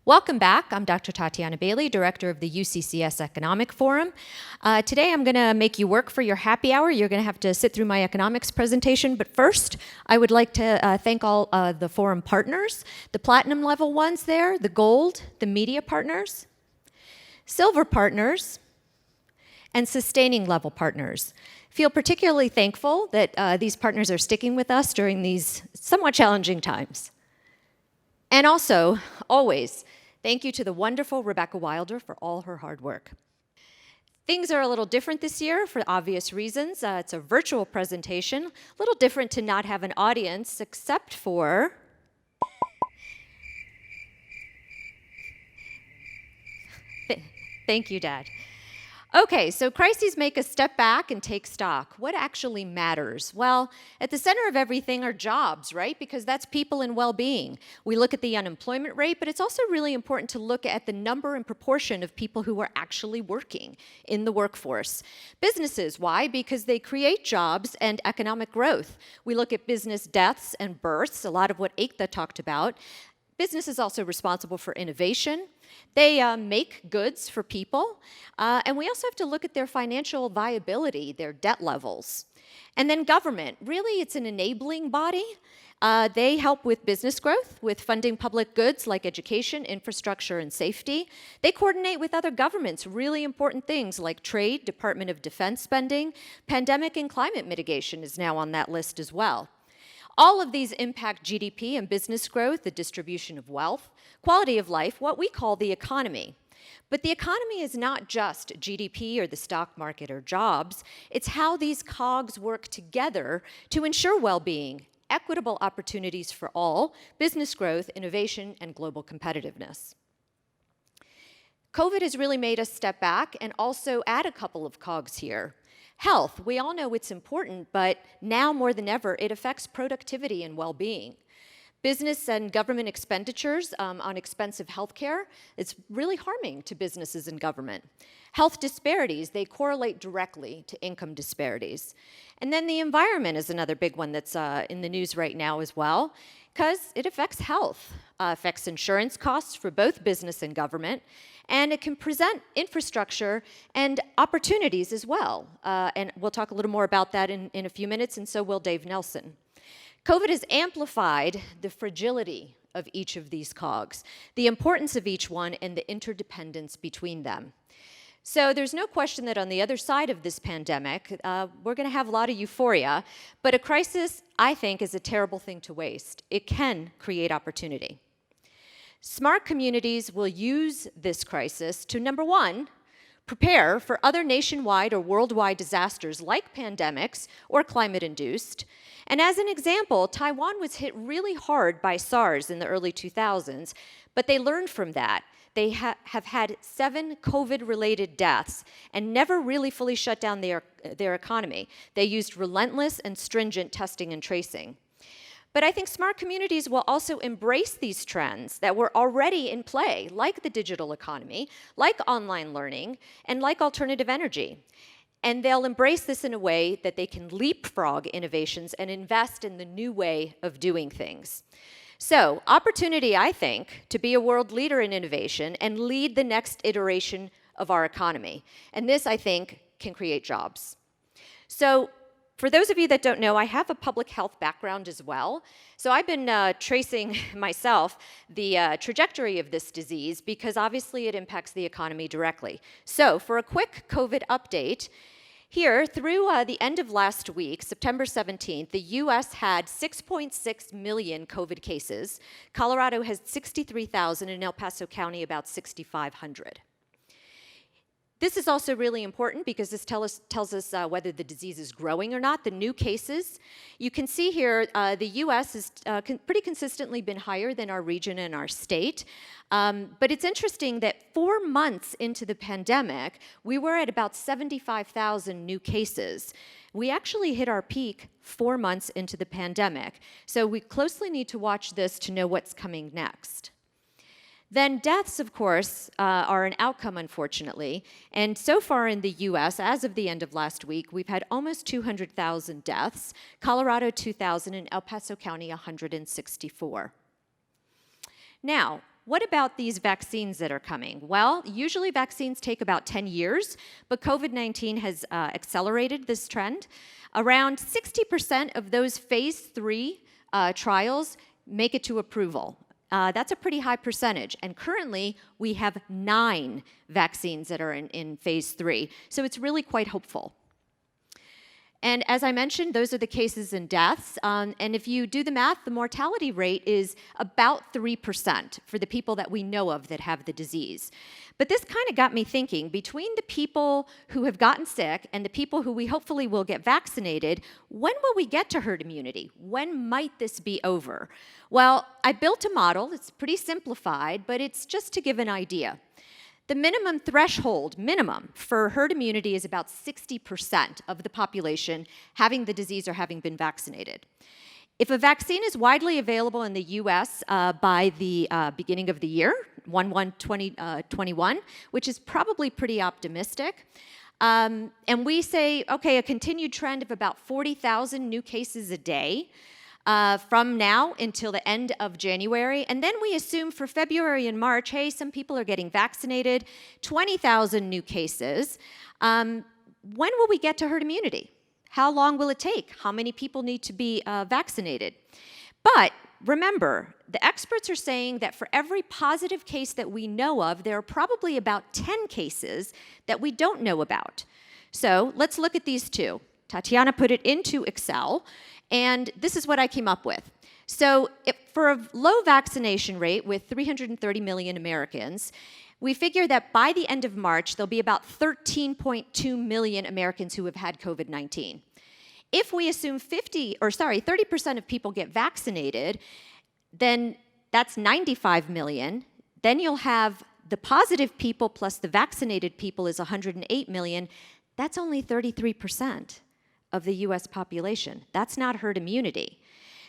Welcome back. I'm Dr. Tatiana Bailey, Director of the UCCS Economic Forum. Today I'm going to make you work for your happy hour. You're going to have to sit through my economics presentation, but first I would like to thank all the forum partners, the platinum level ones there, the gold, the media partners, silver partners, and sustaining level partners. Feel particularly thankful that these partners are sticking with us during these somewhat challenging times. And also, always, thank you to the wonderful Rebecca Wilder for all her hard work. Things are a little different this year for obvious reasons. It's a virtual presentation, a little different to not have an audience, except for Thank you, Dad. Okay, so crises make us step back and take stock. What actually matters? Well, at the center of everything are jobs, right? Because that's people and well-being. We look at the unemployment rate, but it's also really important to look at the number and proportion of people who are actually working in the workforce. Businesses, why? Because they create jobs and economic growth. We look at business deaths and births, a lot of what Ekta talked about. Business is also responsible for innovation. They make goods for people, and we also have to look at their financial viability, their debt levels. And then government, really it's an enabling body. They help with business growth, with funding public goods like education, infrastructure, and safety. They coordinate with other governments, really important things like trade, Department of Defense spending, pandemic and climate mitigation is now on that list as well. All of these impact GDP and business growth, the distribution of wealth, quality of life, what we call the economy. But the economy is not just GDP or the stock market or jobs. It's how these cogs work together to ensure well-being, equitable opportunities for all, business growth, innovation, and global competitiveness. COVID has really made us step back and also add a couple of cogs here. Health, we all know it's important, but now more than ever, it affects productivity and well-being. Business and government expenditures on expensive healthcare, it's really harming to businesses and government. Health disparities, they correlate directly to income disparities. And then the environment is another big one that's in the news right now as well, because it affects health, affects insurance costs for both business and government, and it can present infrastructure and opportunities as well. And we'll talk a little more about that in a few minutes, and so will Dave Nelson. COVID has amplified the fragility of each of these cogs, the importance of each one, and the interdependence between them. So there's no question that on the other side of this pandemic, we're going to have a lot of euphoria, but a crisis, I think, is a terrible thing to waste. It can create opportunity. Smart communities will use this crisis to, number one, prepare for other nationwide or worldwide disasters like pandemics or climate-induced. And as an example, Taiwan was hit really hard by SARS in the early 2000s, but they learned from that. They have had 7 COVID-related deaths and never really fully shut down their economy. They used relentless and stringent testing and tracing. But I think smart communities will also embrace these trends that were already in play, like the digital economy, like online learning, and like alternative energy. And they'll embrace this in a way that they can leapfrog innovations and invest in the new way of doing things. So, opportunity, I think, to be a world leader in innovation and lead the next iteration of our economy. And this, I think, can create jobs. So, for those of you that don't know, I have a public health background as well. So I've been tracing myself the trajectory of this disease because obviously it impacts the economy directly. So for a quick COVID update, here through the end of last week, September 17th, the US had 6.6 million COVID cases. Colorado has 63,000, and El Paso County about 6,500. This is also really important because this tells us whether the disease is growing or not. The new cases, you can see here, the US has pretty consistently been higher than our region and our state. But it's interesting that 4 months into the pandemic, we were at about 75,000 new cases. We actually hit our peak 4 months into the pandemic. So we closely need to watch this to know what's coming next. Then deaths, of course, are an outcome, unfortunately. And so far in the US, as of the end of last week, we've had almost 200,000 deaths, Colorado 2,000, and El Paso County 164. Now, what about these vaccines that are coming? Well, usually vaccines take about 10 years, but COVID-19 has accelerated this trend. Around 60% of those phase 3 trials make it to approval. That's a pretty high percentage. And currently, we have 9 vaccines that are in phase 3. So it's really quite hopeful. And as I mentioned, those are the cases and deaths. And if you do the math, the mortality rate is about 3% for the people that we know of that have the disease. But this kind of got me thinking, between the people who have gotten sick and the people who we hopefully will get vaccinated, when will we get to herd immunity? When might this be over? Well, I built a model. It's pretty simplified, but it's just to give an idea. The minimum threshold, for herd immunity is about 60% of the population having the disease or having been vaccinated. If a vaccine is widely available in the US by the beginning of the year, 1/1/2021, which is probably pretty optimistic, and we say, okay, a continued trend of about 40,000 new cases a day, from now until the end of January. And then we assume for February and March, hey, some people are getting vaccinated, 20,000 new cases. When will we get to herd immunity? How long will it take? How many people need to be vaccinated? But remember, the experts are saying that for every positive case that we know of, there are probably about 10 cases that we don't know about. So let's look at these two. Tatiana put it into Excel, and this is what I came up with. So for a low vaccination rate with 330 million Americans, we figure that by the end of March, there'll be about 13.2 million Americans who have had COVID-19. If we assume 30% of people get vaccinated, then that's 95 million. Then you'll have the positive people plus the vaccinated people is 108 million. That's only 33% of the US population. That's not herd immunity.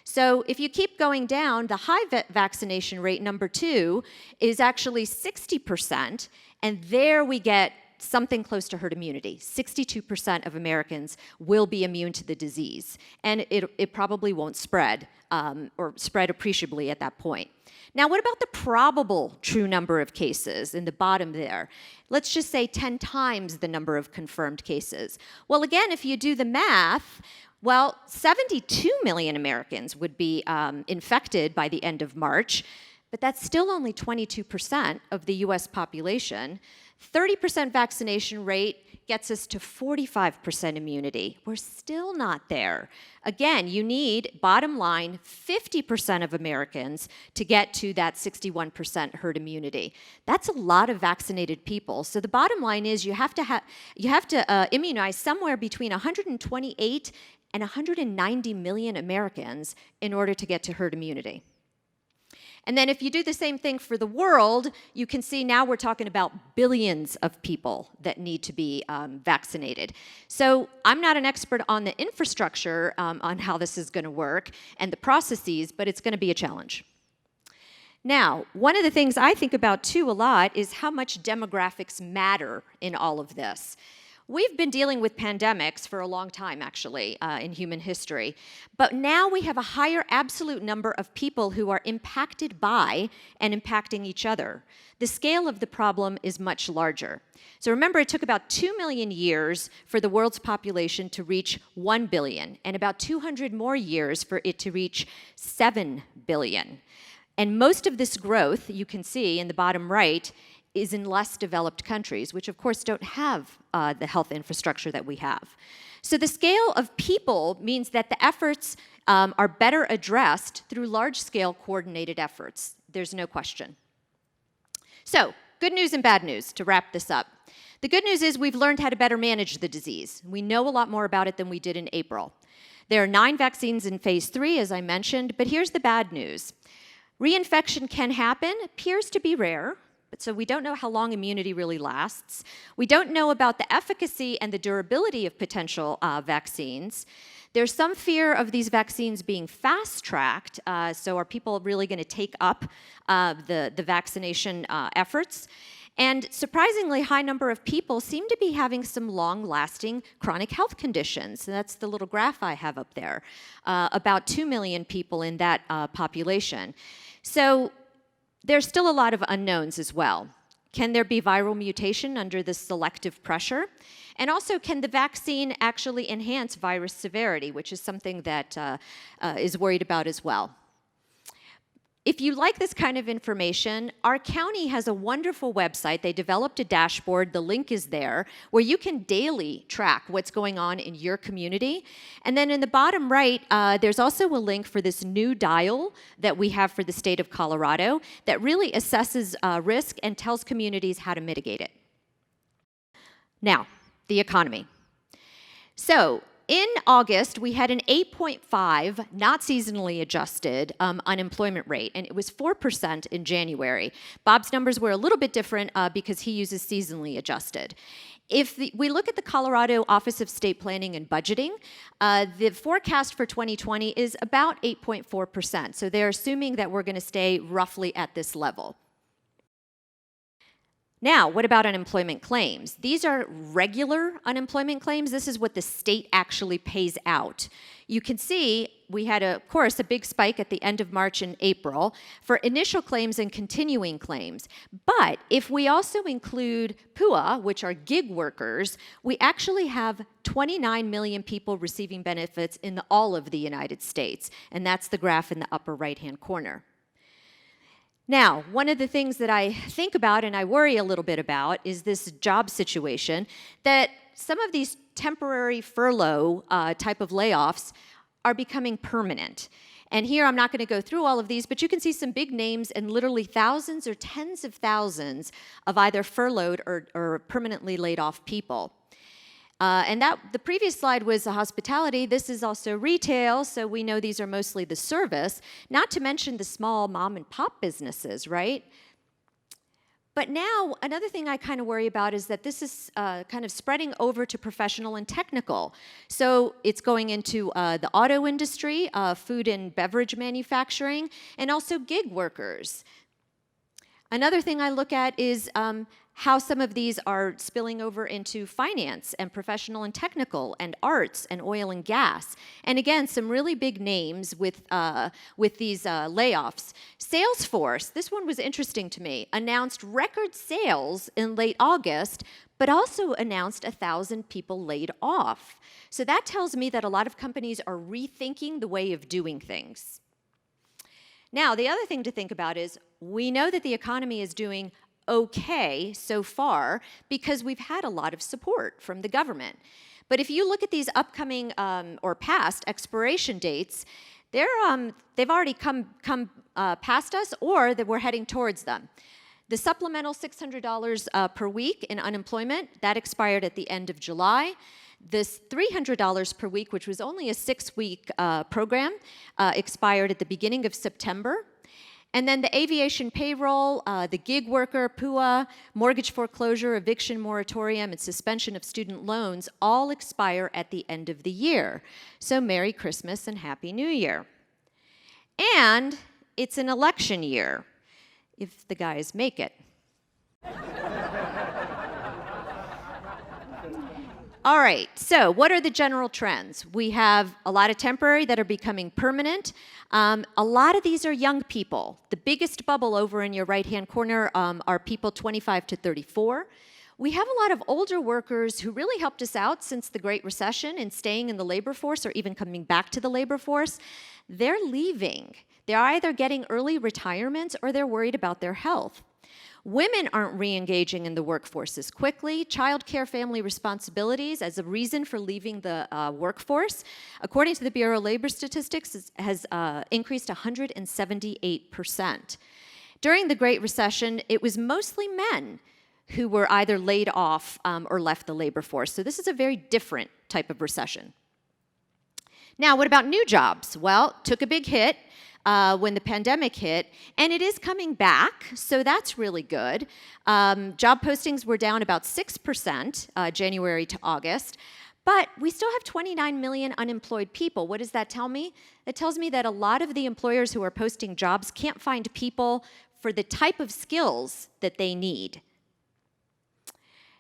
So if you keep going down, the high vaccination rate, number 2, is actually 60%, and there we get something close to herd immunity. 62% of Americans will be immune to the disease, and it probably won't spread, or spread appreciably at that point. Now, what about the probable true number of cases in the bottom there? Let's just say 10 times the number of confirmed cases. Well, again, if you do the math, 72 million Americans would be infected by the end of March, but that's still only 22% of the US population. 30% vaccination rate gets us to 45% immunity. We're still not there. Again, you need, bottom line, 50% of Americans to get to that 61% herd immunity. That's a lot of vaccinated people. So the bottom line is you have to immunize somewhere between 128 and 190 million Americans in order to get to herd immunity. And then if you do the same thing for the world, you can see now we're talking about billions of people that need to be vaccinated. So I'm not an expert on the infrastructure on how this is going to work and the processes, but it's going to be a challenge. Now, one of the things I think about too a lot is how much demographics matter in all of this. We've been dealing with pandemics for a long time, actually, in human history. But now we have a higher absolute number of people who are impacted by and impacting each other. The scale of the problem is much larger. So remember, it took about 2 million years for the world's population to reach 1 billion, and about 200 more years for it to reach 7 billion. And most of this growth, you can see in the bottom right, is in less developed countries, which of course don't have the health infrastructure that we have. So the scale of people means that the efforts are better addressed through large-scale coordinated efforts. There's no question. So, good news and bad news to wrap this up. The good news is we've learned how to better manage the disease. We know a lot more about it than we did in April. There are 9 vaccines in phase 3, as I mentioned, but here's the bad news. Reinfection can happen, appears to be rare, but so we don't know how long immunity really lasts. We don't know about the efficacy and the durability of potential vaccines. There's some fear of these vaccines being fast-tracked, so are people really going to take up the vaccination efforts? And surprisingly high number of people seem to be having some long-lasting chronic health conditions. And that's the little graph I have up there, about 2 million people in that population. So There's still a lot of unknowns as well. Can there be viral mutation under the selective pressure? And also, can the vaccine actually enhance virus severity, which is something that is worried about as well. If you like this kind of information, our county has a wonderful website. They developed a dashboard, the link is there, where you can daily track what's going on in your community. And then in the bottom right, there's also a link for this new dial that we have for the state of Colorado that really assesses risk and tells communities how to mitigate it. Now, the economy. So, in August, we had an 8.5, not seasonally adjusted, unemployment rate, and it was 4% in January. Bob's numbers were a little bit different because he uses seasonally adjusted. If we look at the Colorado Office of State Planning and Budgeting, the forecast for 2020 is about 8.4%. So they're assuming that we're going to stay roughly at this level. Now, what about unemployment claims? These are regular unemployment claims. This is what the state actually pays out. You can see we had, of course, a big spike at the end of March and April for initial claims and continuing claims. But if we also include PUA, which are gig workers, we actually have 29 million people receiving benefits in all of the United States. And that's the graph in the upper right-hand corner. Now, one of the things that I think about and I worry a little bit about is this job situation, that some of these temporary furlough type of layoffs are becoming permanent. And here I'm not going to go through all of these, but you can see some big names and literally thousands or tens of thousands of either furloughed or permanently laid off people. And the previous slide was hospitality. This is also retail, so we know these are mostly the service, not to mention the small mom and pop businesses, right? But now, another thing I kind of worry about is that this is kind of spreading over to professional and technical. So it's going into the auto industry, food and beverage manufacturing, and also gig workers. Another thing I look at is how some of these are spilling over into finance and professional and technical and arts and oil and gas. And again, some really big names with these layoffs. Salesforce, this one was interesting to me, announced record sales in late August, but also announced 1,000 people laid off. So that tells me that a lot of companies are rethinking the way of doing things. Now, the other thing to think about is we know that the economy is doing okay so far because we've had a lot of support from the government. But if you look at these upcoming or past expiration dates, they've already come past us or that we're heading towards them. The supplemental $600 per week in unemployment, that expired at the end of July. This $300 per week, which was only a 6-week program, expired at the beginning of September. And then the aviation payroll, the gig worker, PUA, mortgage foreclosure, eviction moratorium, and suspension of student loans all expire at the end of the year. So Merry Christmas and Happy New Year. And it's an election year, if the guys make it. All right, so what are the general trends? We have a lot of temporary that are becoming permanent. A lot of these are young people. The biggest bubble over in your right-hand corner are people 25 to 34. We have a lot of older workers who really helped us out since the Great Recession and staying in the labor force or even coming back to the labor force. They're leaving. They're either getting early retirements or they're worried about their health. Women aren't re-engaging in the workforce as quickly. Child care family responsibilities as a reason for leaving the workforce, according to the Bureau of Labor Statistics, has increased 178%. During the Great Recession, it was mostly men who were either laid off or left the labor force. So this is a very different type of recession. Now, what about new jobs? Well, took a big hit when the pandemic hit, and it is coming back, so that's really good. Job postings were down about 6% January to August, but we still have 29 million unemployed people. What does that tell me? It tells me that a lot of the employers who are posting jobs can't find people for the type of skills that they need.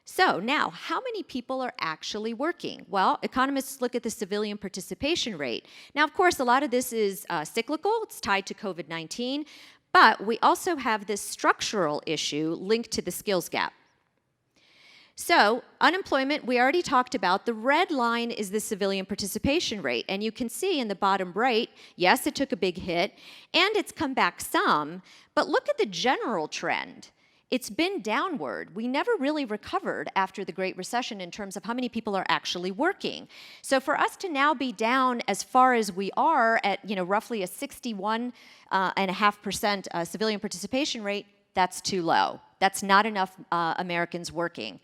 So now, how many people are actually working? Well, economists look at the civilian participation rate. Now, of course, a lot of this is cyclical. It's tied to COVID-19. But we also have this structural issue linked to the skills gap. So, unemployment, we already talked about. The red line is the civilian participation rate. And you can see in the bottom right, yes, it took a big hit, and it's come back some, but look at the general trend. It's been downward. We never really recovered after the Great Recession in terms of how many people are actually working. So for us to now be down as far as we are at, roughly a 61.5% civilian participation rate, that's too low. That's not enough Americans working.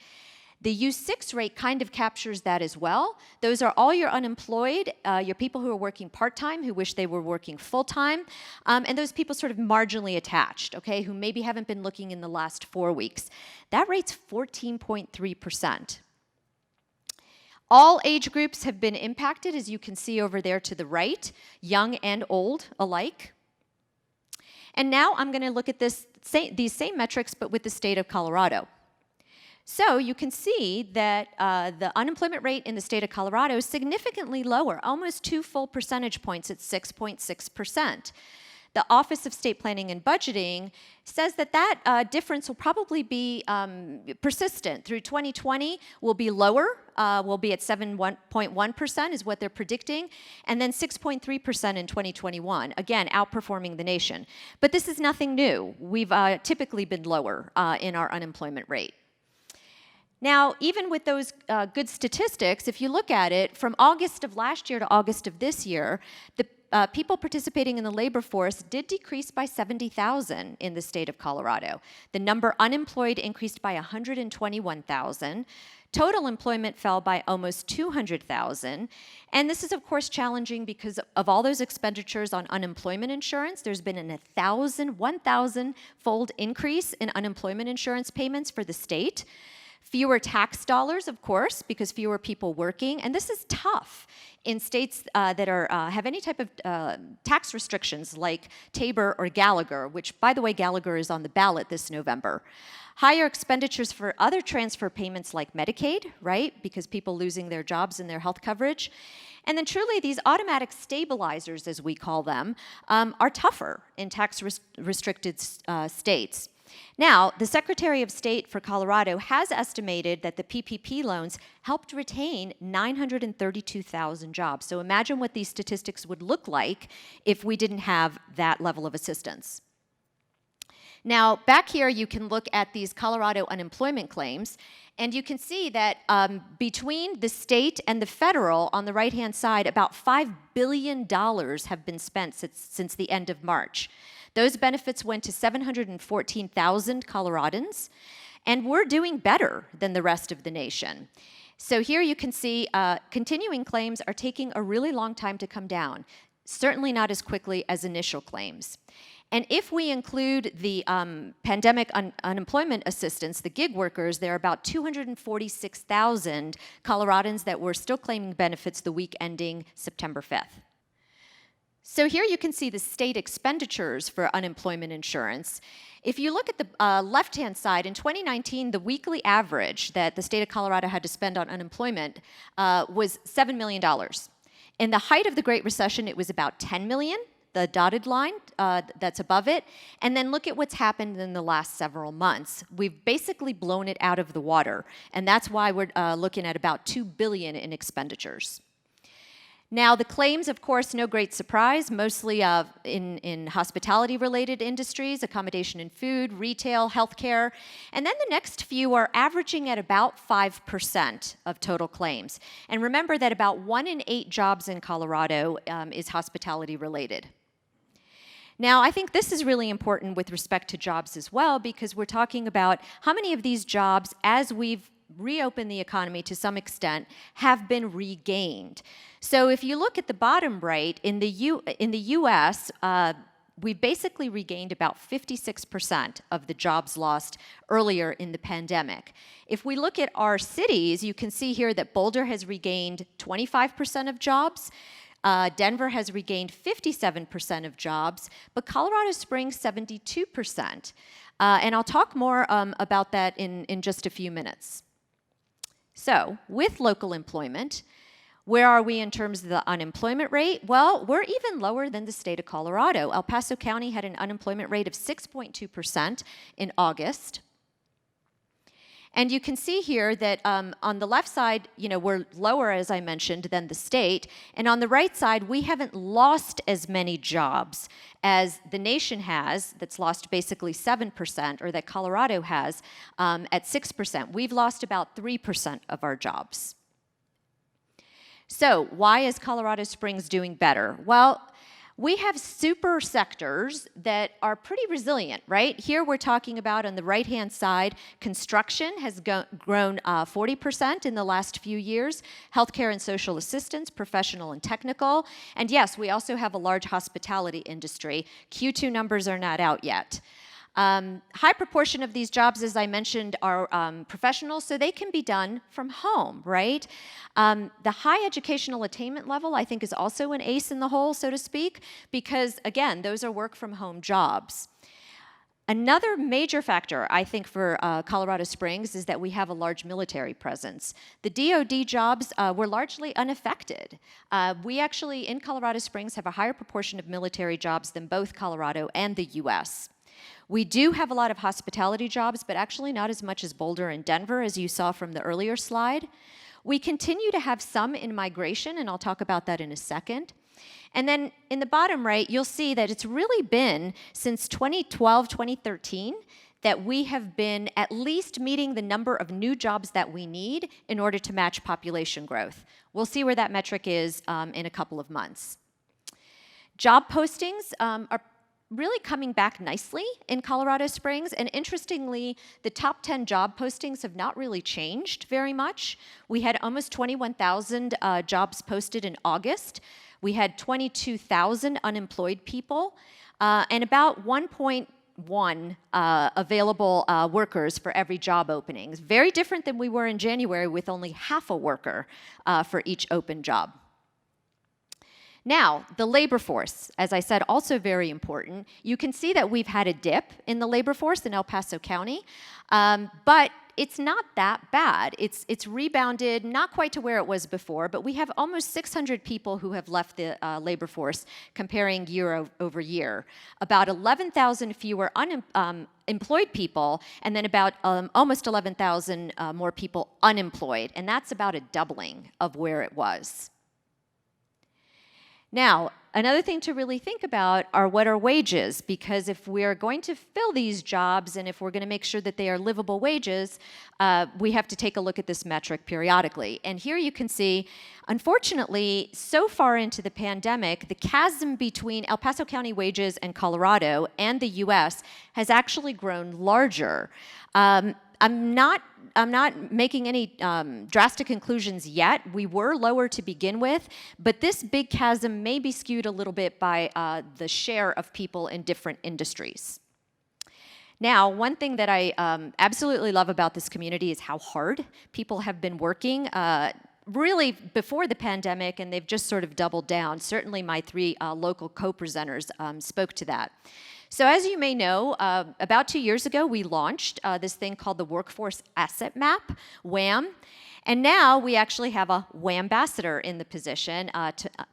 The U6 rate kind of captures that as well. Those are all your unemployed, your people who are working part-time, who wish they were working full-time, and those people sort of marginally attached, okay, who maybe haven't been looking in the last 4 weeks. That rate's 14.3%. All age groups have been impacted, as you can see over there to the right, young and old alike. And now I'm going to look at these same metrics, but with the state of Colorado. So you can see that the unemployment rate in the state of Colorado is significantly lower, almost 2 full percentage points at 6.6%. The Office of State Planning and Budgeting says that difference will probably be persistent. Through 2020, will be lower, will be at 7.1% is what they're predicting, and then 6.3% in 2021, again, outperforming the nation. But this is nothing new. We've typically been lower in our unemployment rate. Now, even with those good statistics, if you look at it, from August of last year to August of this year, the people participating in the labor force did decrease by 70,000 in the state of Colorado. The number unemployed increased by 121,000. Total employment fell by almost 200,000. And this is, of course, challenging because of all those expenditures on unemployment insurance. There's been an 1,000-fold increase in unemployment insurance payments for the state. Fewer tax dollars, of course, because fewer people working, and this is tough in states that have any type of tax restrictions like Tabor or Gallagher, which, by the way, Gallagher is on the ballot this November. Higher expenditures for other transfer payments like Medicaid, right, because people losing their jobs and their health coverage. And then truly, these automatic stabilizers, as we call them, are tougher in tax-restricted states. Now, the Secretary of State for Colorado has estimated that the PPP loans helped retain 932,000 jobs. So imagine what these statistics would look like if we didn't have that level of assistance. Now, back here, you can look at these Colorado unemployment claims, and you can see that between the state and the federal, on the right-hand side, about $5 billion have been spent since the end of March. Those benefits went to 714,000 Coloradans, and we're doing better than the rest of the nation. So here you can see continuing claims are taking a really long time to come down, certainly not as quickly as initial claims. And if we include the pandemic unemployment assistance, the gig workers, there are about 246,000 Coloradans that were still claiming benefits the week ending September 5th. So here you can see the state expenditures for unemployment insurance. If you look at the left-hand side, in 2019, the weekly average that the state of Colorado had to spend on unemployment was $7 million. In the height of the Great Recession, it was about $10 million, the dotted line that's above it. And then look at what's happened in the last several months. We've basically blown it out of the water, and that's why we're looking at about $2 billion in expenditures. Now, the claims, of course, no great surprise, mostly in hospitality-related industries, accommodation and food, retail, healthcare. And then the next few are averaging at about 5% of total claims. And remember that about 1 in 8 jobs in Colorado is hospitality-related. Now, I think this is really important with respect to jobs as well, because we're talking about how many of these jobs, as we've reopened the economy to some extent, have been regained. So if you look at the bottom right, in the U.S., we've basically regained about 56% of the jobs lost earlier in the pandemic. If we look at our cities, you can see here that Boulder has regained 25% of jobs. Denver has regained 57% of jobs, but Colorado Springs 72%. And I'll talk more about that in just a few minutes. So, with local employment, Where are we in terms of the unemployment rate? Well, we're even lower than the state of Colorado. El Paso County had an unemployment rate of 6.2% in August. And you can see here that on the left side, we're lower, as I mentioned, than the state. And on the right side, we haven't lost as many jobs as the nation has, that's lost basically 7%, or that Colorado has at 6%. We've lost about 3% of our jobs. So why is Colorado Springs doing better? Well, we have super sectors that are pretty resilient, right? Here we're talking about, on the right-hand side, construction has grown 40% in the last few years, healthcare and social assistance, professional and technical, and yes, we also have a large hospitality industry. Q2 numbers are not out yet. High proportion of these jobs, as I mentioned, are professional, so they can be done from home, right? The high educational attainment level, I think, is also an ace in the hole, so to speak, because, again, those are work-from-home jobs. Another major factor, I think, for Colorado Springs is that we have a large military presence. The DoD jobs were largely unaffected. We actually, in Colorado Springs, have a higher proportion of military jobs than both Colorado and the U.S. We do have a lot of hospitality jobs, but actually not as much as Boulder and Denver, as you saw from the earlier slide. We continue to have some in migration, and I'll talk about that in a second. And then in the bottom right, you'll see that it's really been since 2012, 2013, that we have been at least meeting the number of new jobs that we need in order to match population growth. We'll see where that metric is in a couple of months. Job postings are really coming back nicely in Colorado Springs, and interestingly, the top 10 job postings have not really changed very much. We had almost 21,000 jobs posted in August. We had 22,000 unemployed people, and about 1.1 available workers for every job opening. Very different than we were in January, with only half a worker for each open job. Now, the labor force, as I said, also very important. You can see that we've had a dip in the labor force in El Paso County, but it's not that bad. It's rebounded, not quite to where it was before, but we have almost 600 people who have left the labor force comparing year over year. About 11,000 fewer employed people, and then about almost 11,000 more people unemployed, and that's about a doubling of where it was. Now, another thing to really think about are what are wages, because if we're going to fill these jobs and if we're going to make sure that they are livable wages, we have to take a look at this metric periodically. And here you can see, unfortunately, so far into the pandemic, the chasm between El Paso County wages and Colorado and the U.S. has actually grown larger. I'm not making any drastic conclusions yet. We were lower to begin with, but this big chasm may be skewed a little bit by the share of people in different industries. Now, one thing that I absolutely love about this community is how hard people have been working really before the pandemic, and they've just sort of doubled down. Certainly my three local co-presenters spoke to that. So as you may know, about 2 years ago, we launched this thing called the Workforce Asset Map, WAM, and now we actually have a WAMbassador in the position,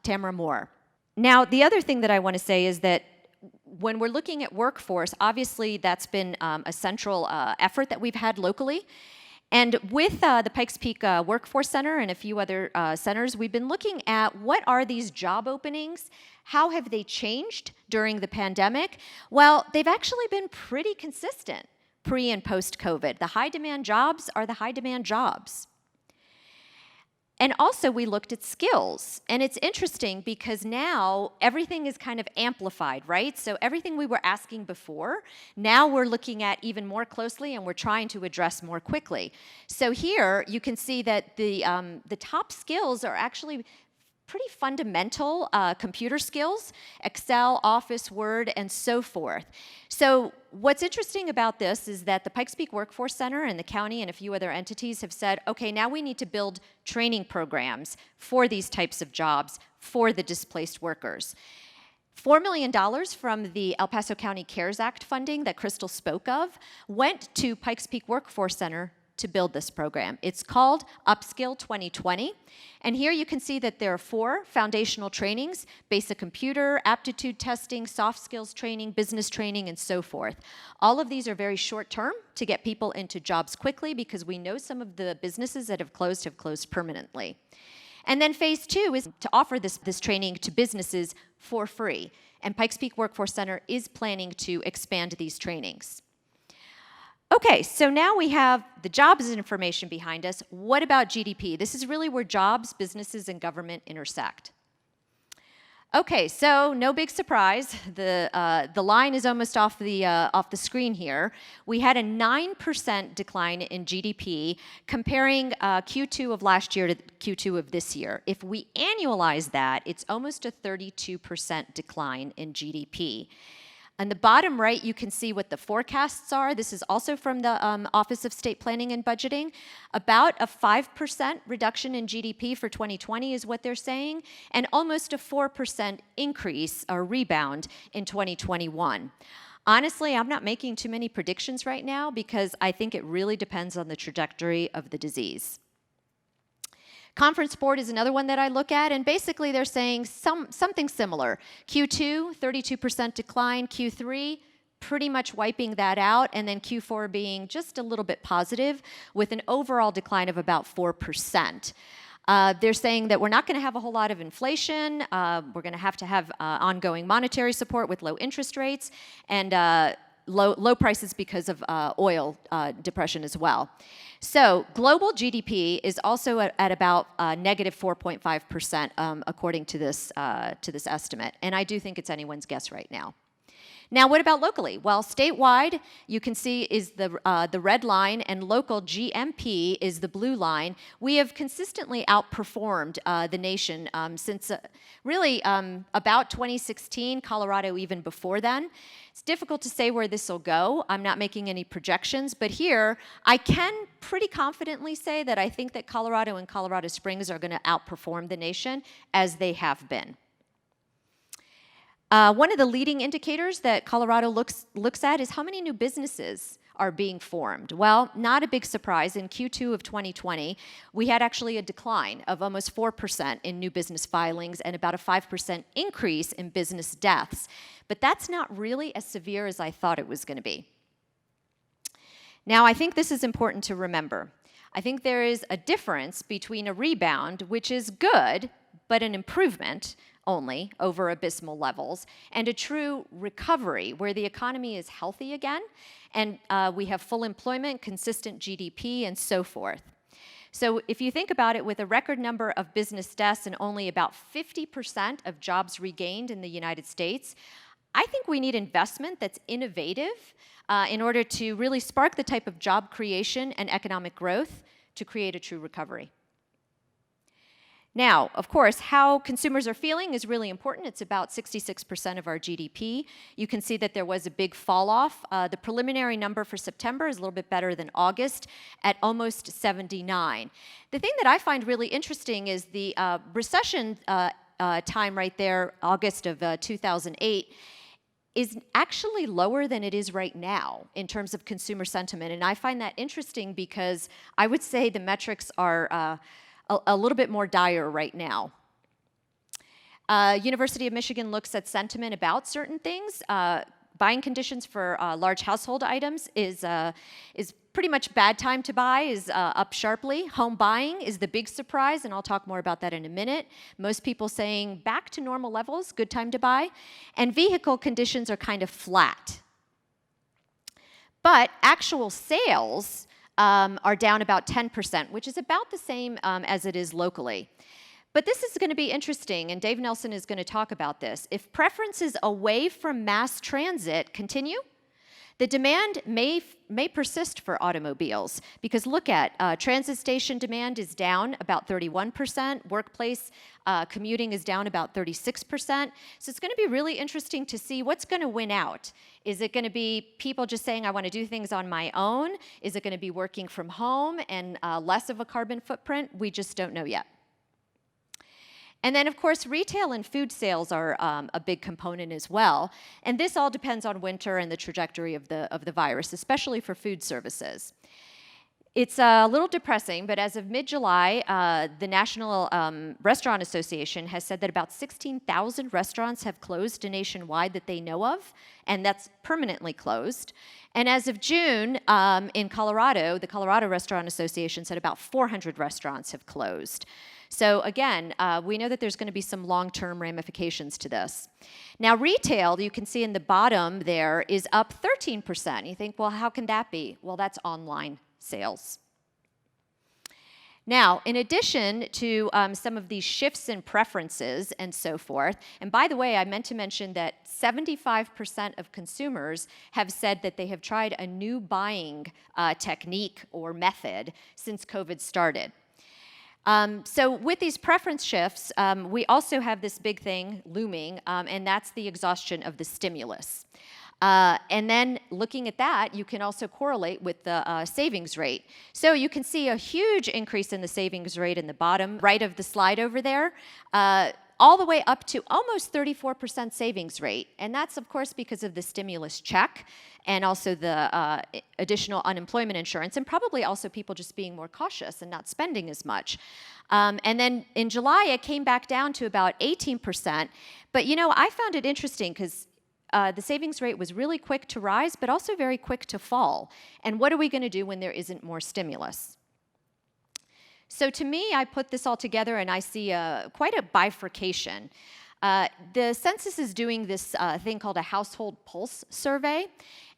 Tamara Moore. Now, the other thing that I want to say is that when we're looking at workforce, obviously that's been a central effort that we've had locally. And with the Pikes Peak Workforce Center and a few other centers, we've been looking at what are these job openings, how have they changed during the pandemic? Well, they've actually been pretty consistent pre and post-COVID. The high-demand jobs are the high-demand jobs. And also we looked at skills, and it's interesting because now everything is kind of amplified, right? So everything we were asking before, now we're looking at even more closely and we're trying to address more quickly. So here you can see that the top skills are actually pretty fundamental computer skills, Excel, Office, Word, and so forth. So what's interesting about this is that the Pikes Peak Workforce Center and the county and a few other entities have said, okay, now we need to build training programs for these types of jobs for the displaced workers. $4 million from the El Paso County CARES Act funding that Crystal spoke of went to Pikes Peak Workforce Center to build this program. It's called Upskill 2020. And here you can see that there are 4 foundational trainings: basic computer, aptitude testing, soft skills training, business training, and so forth. All of these are very short term to get people into jobs quickly, because we know some of the businesses that have closed permanently. And then phase 2 is to offer this training to businesses for free. And Pikes Peak Workforce Center is planning to expand these trainings. Okay, so now we have the jobs information behind us. What about GDP? This is really where jobs, businesses, and government intersect. Okay, so no big surprise. The line is almost off the screen here. We had a 9% decline in GDP comparing Q2 of last year to Q2 of this year. If we annualize that, it's almost a 32% decline in GDP. On the bottom right, you can see what the forecasts are. This is also from the Office of State Planning and Budgeting. About a 5% reduction in GDP for 2020 is what they're saying, and almost a 4% increase or rebound in 2021. Honestly, I'm not making too many predictions right now, because I think it really depends on the trajectory of the disease. Conference Board is another one that I look at, and basically they're saying something similar. Q2, 32% decline. Q3, pretty much wiping that out, and then Q4 being just a little bit positive with an overall decline of about 4%. They're saying that we're not going to have a whole lot of inflation. We're going to have ongoing monetary support with low interest rates and low prices because of oil depression as well. So global GDP is also at about negative 4.5%, according to this estimate. And I do think it's anyone's guess right now. Now, what about locally? Well, statewide, you can see is the red line, and local GMP is the blue line. We have consistently outperformed the nation since really about 2016, Colorado even before then. It's difficult to say where this will go. I'm not making any projections, but here I can pretty confidently say that I think that Colorado and Colorado Springs are going to outperform the nation, as they have been. One of the leading indicators that Colorado looks at is how many new businesses are being formed. Well, not a big surprise. In Q2 of 2020, we had actually a decline of almost 4% in new business filings and about a 5% increase in business deaths. But that's not really as severe as I thought it was going to be. Now, I think this is important to remember. I think there is a difference between a rebound, which is good, but an improvement only over abysmal levels, and a true recovery where the economy is healthy again and we have full employment, consistent GDP, and so forth. So if you think about it, with a record number of business deaths and only about 50% of jobs regained in the United States, I think we need investment that's innovative in order to really spark the type of job creation and economic growth to create a true recovery. Now, of course, how consumers are feeling is really important. It's about 66% of our GDP. You can see that there was a big fall off. The preliminary number for September is a little bit better than August at almost 79. The thing that I find really interesting is the recession time right there, August of 2008, is actually lower than it is right now in terms of consumer sentiment. And I find that interesting because I would say the metrics are a little bit more dire right now. University of Michigan looks at sentiment about certain things. Buying conditions for large household items is pretty much bad time to buy, is up sharply. Home buying is the big surprise, and I'll talk more about that in a minute. Most people saying back to normal levels, good time to buy. And vehicle conditions are kind of flat. But actual sales are down about 10%, which is about the same as it is locally. But this is going to be interesting, and Dave Nelson is going to talk about this. If preferences away from mass transit continue, the demand may persist for automobiles, because look at transit station demand is down about 31%, workplace commuting is down about 36%. So it's going to be really interesting to see what's going to win out. Is it going to be people just saying, I want to do things on my own? Is it going to be working from home and less of a carbon footprint? We just don't know yet. And then, of course, retail and food sales are a big component as well. And this all depends on winter and the trajectory of the virus, especially for food services. It's a little depressing, but as of mid-July, the National Restaurant Association has said that about 16,000 restaurants have closed nationwide that they know of, and that's permanently closed. And as of June, in Colorado, the Colorado Restaurant Association said about 400 restaurants have closed. So again, we know that there's going to be some long-term ramifications to this. Now, retail, you can see in the bottom there, is up 13%. You think, well, how can that be? Well, that's online sales. Now, in addition to some of these shifts in preferences and so forth, and by the way, I meant to mention that 75% of consumers have said that they have tried a new buying technique or method since COVID started. So with these preference shifts, we also have this big thing looming, and that's the exhaustion of the stimulus. And then looking at that, you can also correlate with the savings rate. So you can see a huge increase in the savings rate in the bottom right of the slide over there, all the way up to almost 34% savings rate. And that's, of course, because of the stimulus check and also the additional unemployment insurance, and probably also people just being more cautious and not spending as much. And then in July, it came back down to about 18%. But, you know, I found it interesting because the savings rate was really quick to rise, but also very quick to fall. And what are we going to do when there isn't more stimulus? So to me, I put this all together and I see quite a bifurcation. The census is doing this thing called a household pulse survey.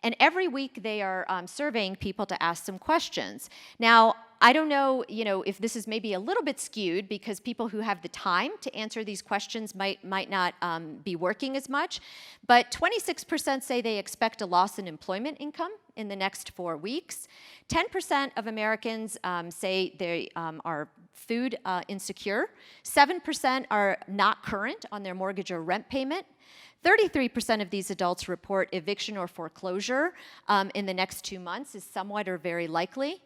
And every week they are surveying people to ask some questions. Now, I don't know, if this is maybe a little bit skewed because people who have the time to answer these questions might not be working as much, but 26% say they expect a loss in employment income in the next 4 weeks. 10% of Americans say they are food insecure. 7% are not current on their mortgage or rent payment. 33% of these adults report eviction or foreclosure in the next 2 months is somewhat or very likely.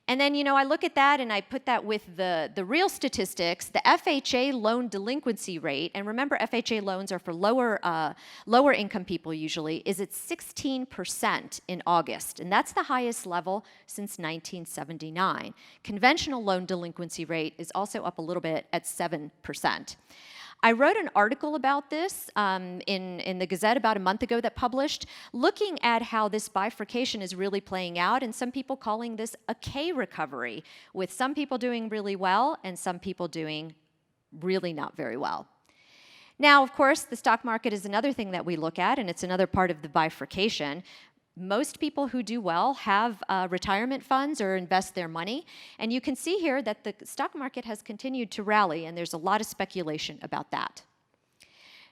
And then, I look at that and I put that with the real statistics, the FHA loan delinquency rate, and remember FHA loans are for lower income people usually, is at 16% in August. And that's the highest level since 1979. Conventional loan delinquency rate is also up a little bit at 7%. I wrote an article about this in the Gazette about a month ago that published, looking at how this bifurcation is really playing out, and some people calling this a K recovery, with some people doing really well and some people doing really not very well. Now, of course, the stock market is another thing that we look at, and it's another part of the bifurcation. Most people who do well have retirement funds or invest their money. And you can see here that the stock market has continued to rally, and there's a lot of speculation about that.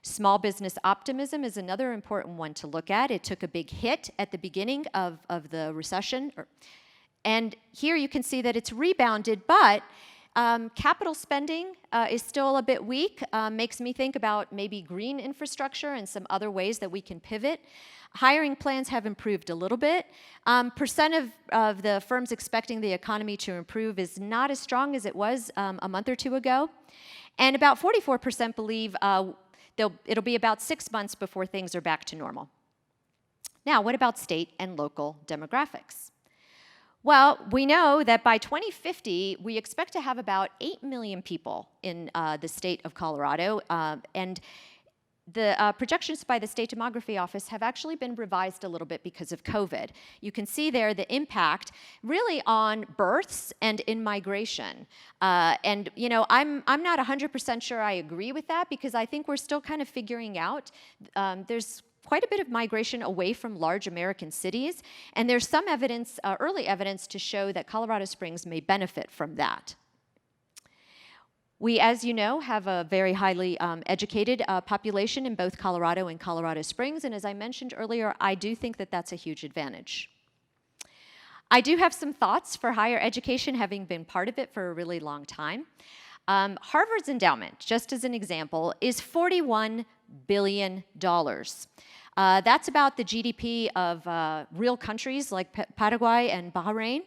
Small business optimism is another important one to look at. It took a big hit at the beginning of the recession. And here you can see that it's rebounded, but capital spending is still a bit weak. Makes me think about maybe green infrastructure and some other ways that we can pivot. Hiring plans have improved a little bit. Percent of the firms expecting the economy to improve is not as strong as it was a month or two ago. And about 44% believe it'll be about 6 months before things are back to normal. Now, what about state and local demographics? Well, we know that by 2050, we expect to have about 8 million people in the state of Colorado, and the projections by the State Demography Office have actually been revised a little bit because of COVID. You can see there the impact really on births and in migration. And I'm not 100% sure I agree with that because I think we're still kind of figuring out. There's quite a bit of migration away from large American cities, and there's some evidence, early evidence, to show that Colorado Springs may benefit from that. We, as you know, have a very highly educated population in both Colorado and Colorado Springs, and as I mentioned earlier, I do think that that's a huge advantage. I do have some thoughts for higher education, having been part of it for a really long time. Harvard's endowment, just as an example, is $41 billion. That's about the GDP of real countries like Paraguay and Bahrain.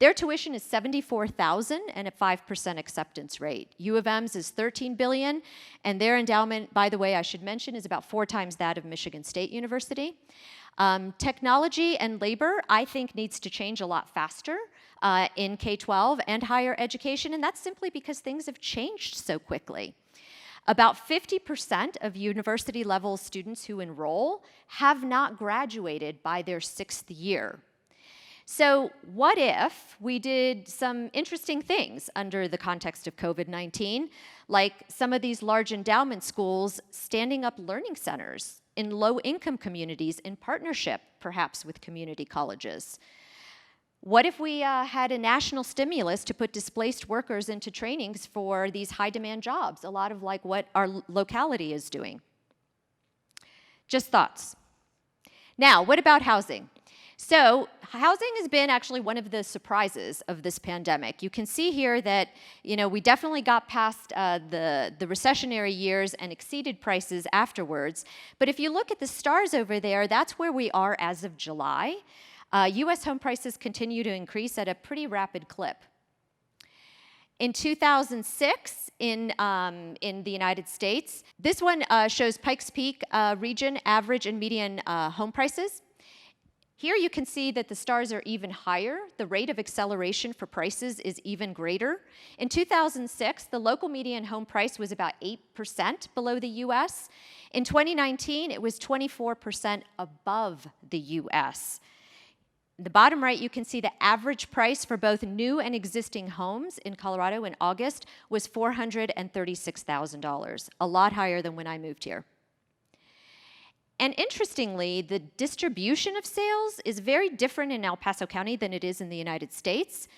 Their tuition is $74,000 and a 5% acceptance rate. U of M's is $13 billion, and their endowment, by the way, I should mention, is about 4 times that of Michigan State University. Technology and labor, I think, needs to change a lot faster in K-12 and higher education, and that's simply because things have changed so quickly. About 50% of university-level students who enroll have not graduated by their 6th year. So what if we did some interesting things under the context of COVID-19, like some of these large endowment schools standing up learning centers in low-income communities in partnership, perhaps, with community colleges? What if we had a national stimulus to put displaced workers into trainings for these high-demand jobs, a lot of like what our locality is doing? Just thoughts. Now, what about housing? So housing has been actually one of the surprises of this pandemic. You can see here that, we definitely got past the recessionary years and exceeded prices afterwards. But if you look at the stars over there, that's where we are as of July. U.S. home prices continue to increase at a pretty rapid clip. In 2006, in the United States, this one shows Pikes Peak region average and median home prices. Here you can see that the stars are even higher. The rate of acceleration for prices is even greater. In 2006, the local median home price was about 8% below the U.S. In 2019, it was 24% above the U.S. The bottom right, you can see the average price for both new and existing homes in Colorado in August was $436,000, a lot higher than when I moved here. And interestingly, the distribution of sales is very different in El Paso County than it is in the United States.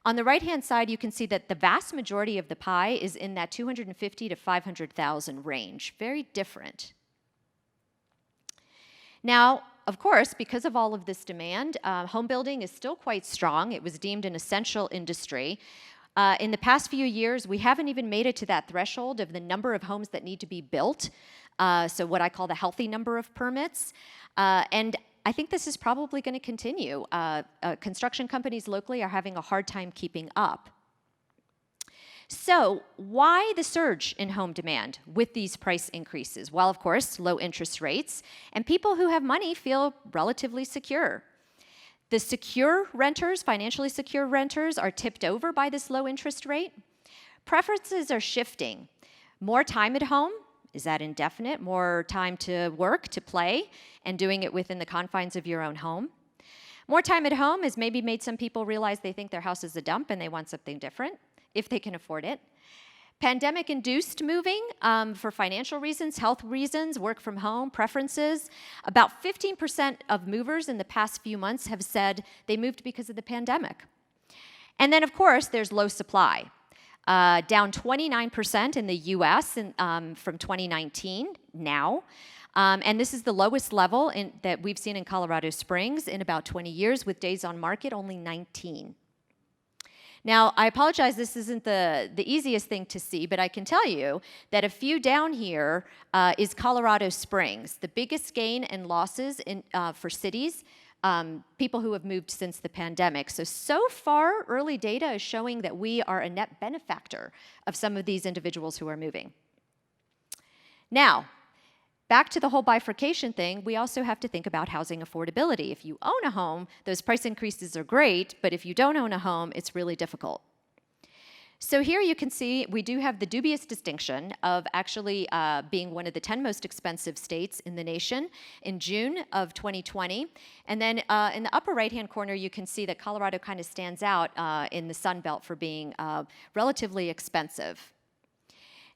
On the right-hand side, you can see that the vast majority of the pie is in that $250,000 to $500,000 range, very different. Now, of course, because of all of this demand, home building is still quite strong. It was deemed an essential industry. In the past few years, we haven't even made it to that threshold of the number of homes that need to be built, so what I call the healthy number of permits. And I think this is probably going to continue. Construction companies locally are having a hard time keeping up. So why the surge in home demand with these price increases? Well, of course, low interest rates, and people who have money feel relatively secure. The secure renters, financially secure renters, are tipped over by this low interest rate. Preferences are shifting. More time at home, is that indefinite? More time to work, to play, and doing it within the confines of your own home. More time at home has maybe made some people realize they think their house is a dump and they want something different, if they can afford it. Pandemic-induced moving for financial reasons, health reasons, work from home, preferences. About 15% of movers in the past few months have said they moved because of the pandemic. And then, of course, there's low supply. Down 29% in the U.S. From 2019 now. And this is the lowest level that we've seen in Colorado Springs in about 20 years, with days on market only 19. Now, I apologize, this isn't the easiest thing to see, but I can tell you that a few down here is Colorado Springs. The biggest gain and losses for cities, people who have moved since the pandemic. So far, early data is showing that we are a net benefactor of some of these individuals who are moving. Now, back to the whole bifurcation thing, we also have to think about housing affordability. If you own a home, those price increases are great, but if you don't own a home, it's really difficult. So here you can see we do have the dubious distinction of actually being one of the 10 most expensive states in the nation in June of 2020. And then in the upper right-hand corner, you can see that Colorado kind of stands out in the Sun Belt for being relatively expensive.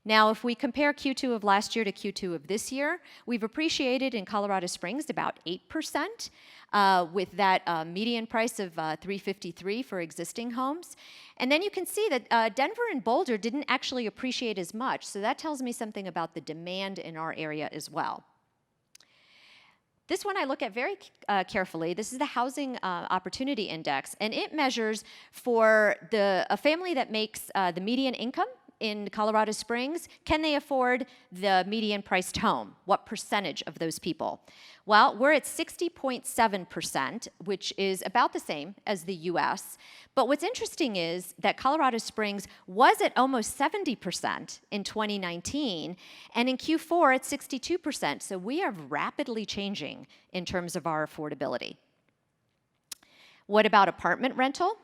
Now, if we compare Q2 of last year to Q2 of this year, we've appreciated in Colorado Springs about 8%, with that median price of $353 for existing homes. And then you can see that Denver and Boulder didn't actually appreciate as much, so that tells me something about the demand in our area as well. This one I look at very carefully. This is the Housing Opportunity Index, and it measures for a family that makes the median income in Colorado Springs, can they afford the median priced home? What percentage of those people? Well, we're at 60.7%, which is about the same as the US. But what's interesting is that Colorado Springs was at almost 70% in 2019, and in Q4 it's 62%. So we are rapidly changing in terms of our affordability. What about apartment rental?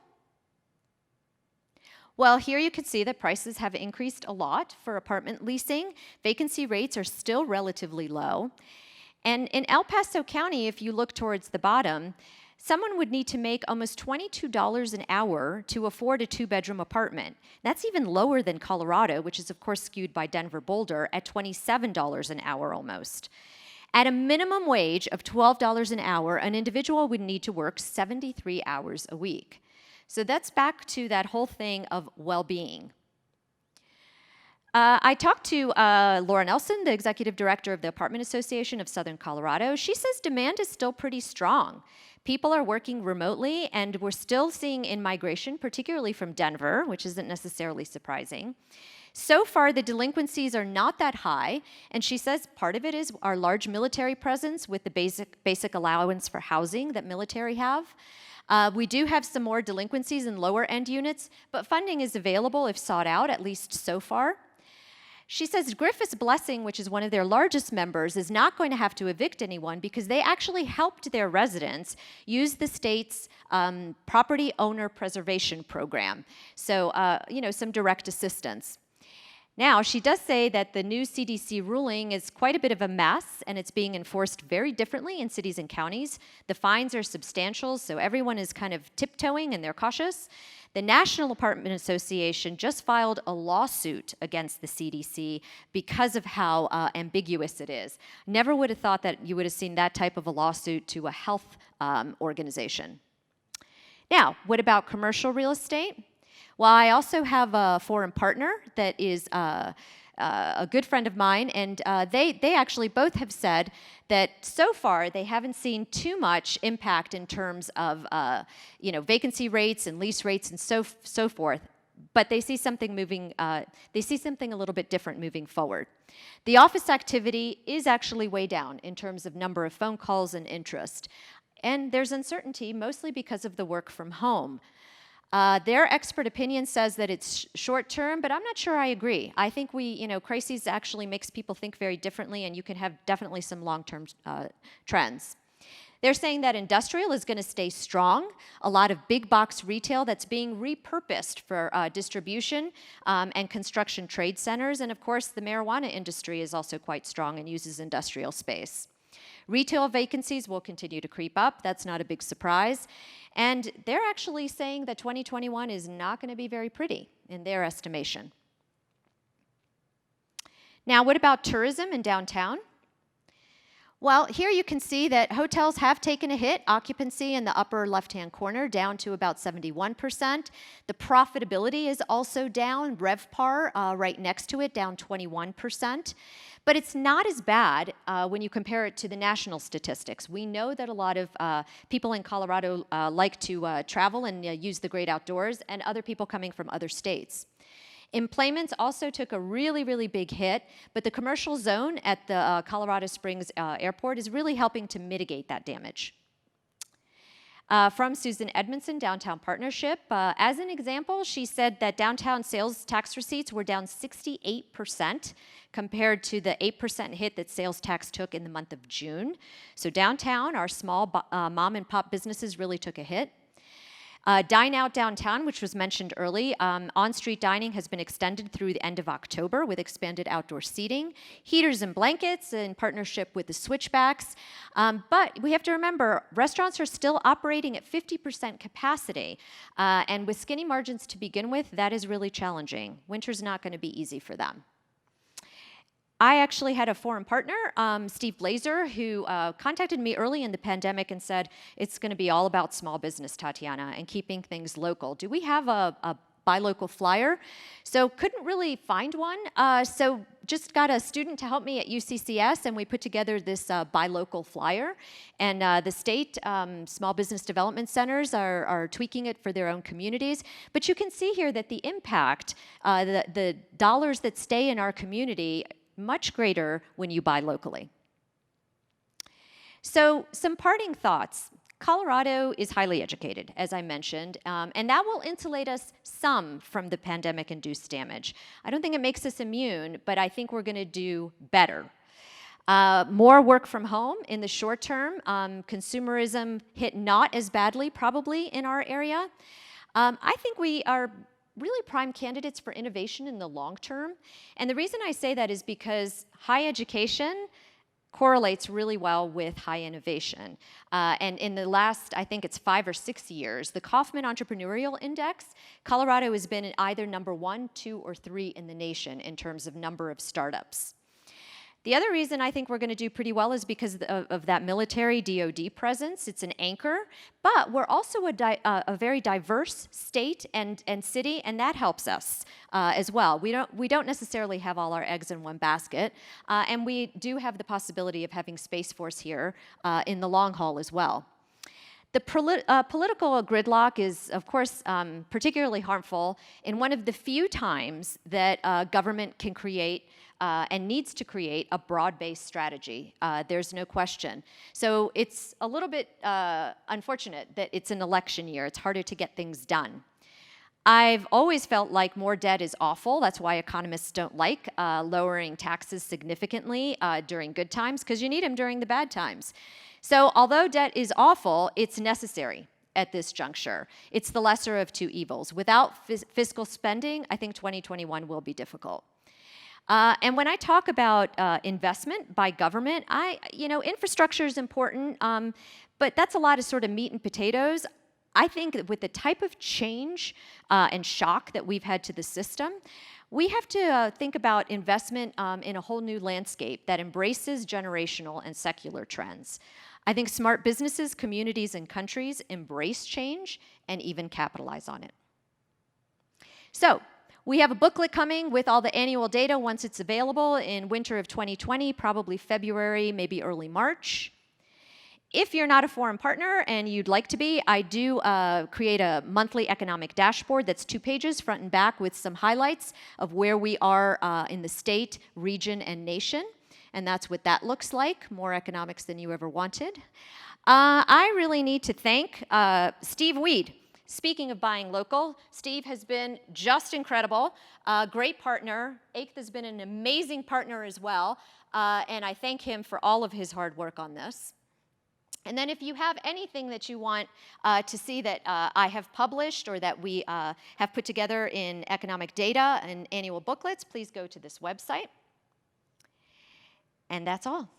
Well, here you can see that prices have increased a lot for apartment leasing. Vacancy rates are still relatively low. And in El Paso County, if you look towards the bottom, someone would need to make almost $22 an hour to afford a 2-bedroom apartment. That's even lower than Colorado, which is of course skewed by Denver Boulder at $27 an hour almost. At a minimum wage of $12 an hour, an individual would need to work 73 hours a week. So that's back to that whole thing of well-being. I talked to Laura Nelson, the executive director of the Apartment Association of Southern Colorado. She says demand is still pretty strong. People are working remotely, and we're still seeing in-migration, particularly from Denver, which isn't necessarily surprising. So far, the delinquencies are not that high, and she says part of it is our large military presence with the basic allowance for housing that military have. We do have some more delinquencies in lower-end units, but funding is available if sought out, at least so far. She says Griffith's Blessing, which is one of their largest members, is not going to have to evict anyone because they actually helped their residents use the state's property owner preservation program. So, some direct assistance. Now, she does say that the new CDC ruling is quite a bit of a mess, and it's being enforced very differently in cities and counties. The fines are substantial, so everyone is kind of tiptoeing and they're cautious. The National Apartment Association just filed a lawsuit against the CDC because of how ambiguous it is. Never would have thought that you would have seen that type of a lawsuit to a health organization. Now, what about commercial real estate? Well, I also have a foreign partner that is a good friend of mine, and they actually both have said that so far they haven't seen too much impact in terms of vacancy rates and lease rates and so forth. But they see something moving. They see something a little bit different moving forward. The office activity is actually way down in terms of number of phone calls and interest, and there's uncertainty mostly because of the work from home. Their expert opinion says that it's short-term, but I'm not sure I agree. I think crises actually makes people think very differently, and you can have definitely some long-term trends. They're saying that industrial is going to stay strong. A lot of big box retail that's being repurposed for distribution and construction trade centers. And of course, the marijuana industry is also quite strong and uses industrial space. Retail vacancies will continue to creep up. That's not a big surprise. And they're actually saying that 2021 is not going to be very pretty in their estimation. Now, what about tourism in downtown? Well, here you can see that hotels have taken a hit. Occupancy in the upper left-hand corner down to about 71%. The profitability is also down. RevPAR right next to it down 21%. But it's not as bad when you compare it to the national statistics. We know that a lot of people in Colorado like to travel and use the great outdoors, and other people coming from other states. Employment also took a really, really big hit, but the commercial zone at the Colorado Springs airport is really helping to mitigate that damage. From Susan Edmondson, Downtown Partnership, as an example, she said that downtown sales tax receipts were down 68% compared to the 8% hit that sales tax took in the month of June. So downtown, our small mom and pop businesses really took a hit. Dine Out Downtown, which was mentioned early, on-street dining has been extended through the end of October with expanded outdoor seating, heaters and blankets in partnership with the Switchbacks. But we have to remember, restaurants are still operating at 50% capacity. And with skinny margins to begin with, that is really challenging. Winter's not going to be easy for them. I actually had a foreign partner, Steve Blazer, who contacted me early in the pandemic and said, it's going to be all about small business, Tatiana, and keeping things local. Do we have a buy local flyer? So couldn't really find one. So just got a student to help me at UCCS, and we put together this buy local flyer. And the state small business development centers are tweaking it for their own communities. But you can see here that the impact, the dollars that stay in our community, much greater when you buy locally. So some parting thoughts. Colorado is highly educated, as I mentioned, and that will insulate us some from the pandemic-induced damage. I don't think it makes us immune, but I think we're going to do better. More work from home in the short term. Consumerism hit not as badly, probably, in our area. I think we are really prime candidates for innovation in the long term. And the reason I say that is because high education correlates really well with high innovation. And in the last, I think it's 5 or 6 years, the Kauffman Entrepreneurial Index, Colorado has been either number 1, 2, or 3 in the nation in terms of number of startups. The other reason I think we're going to do pretty well is because of that military DoD presence. It's an anchor, but we're also a very diverse state and city, and that helps us as well. We don't necessarily have all our eggs in one basket, and we do have the possibility of having Space Force here in the long haul as well. The political gridlock is, of course, particularly harmful in one of the few times that government can create and needs to create a broad-based strategy. There's no question. So it's a little bit unfortunate that it's an election year. It's harder to get things done. I've always felt like more debt is awful. That's why economists don't like lowering taxes significantly during good times, because you need them during the bad times. So although debt is awful, it's necessary at this juncture. It's the lesser of two evils. Without fiscal spending, I think 2021 will be difficult. And when I talk about investment by government, infrastructure is important, but that's a lot of sort of meat and potatoes. I think that with the type of change and shock that we've had to the system, we have to think about investment in a whole new landscape that embraces generational and secular trends. I think smart businesses, communities, and countries embrace change and even capitalize on it. So, we have a booklet coming with all the annual data once it's available in winter of 2020, probably February, maybe early March. If you're not a foreign partner and you'd like to be, I do create a monthly economic dashboard that's 2 pages, front and back, with some highlights of where we are in the state, region, and nation. And that's what that looks like, more economics than you ever wanted. I really need to thank Steve Weed. Speaking of buying local, Steve has been just incredible, a great partner. Eighth has been an amazing partner as well, and I thank him for all of his hard work on this. And then if you have anything that you want to see that I have published or that we have put together in economic data and annual booklets, please go to this website. And that's all.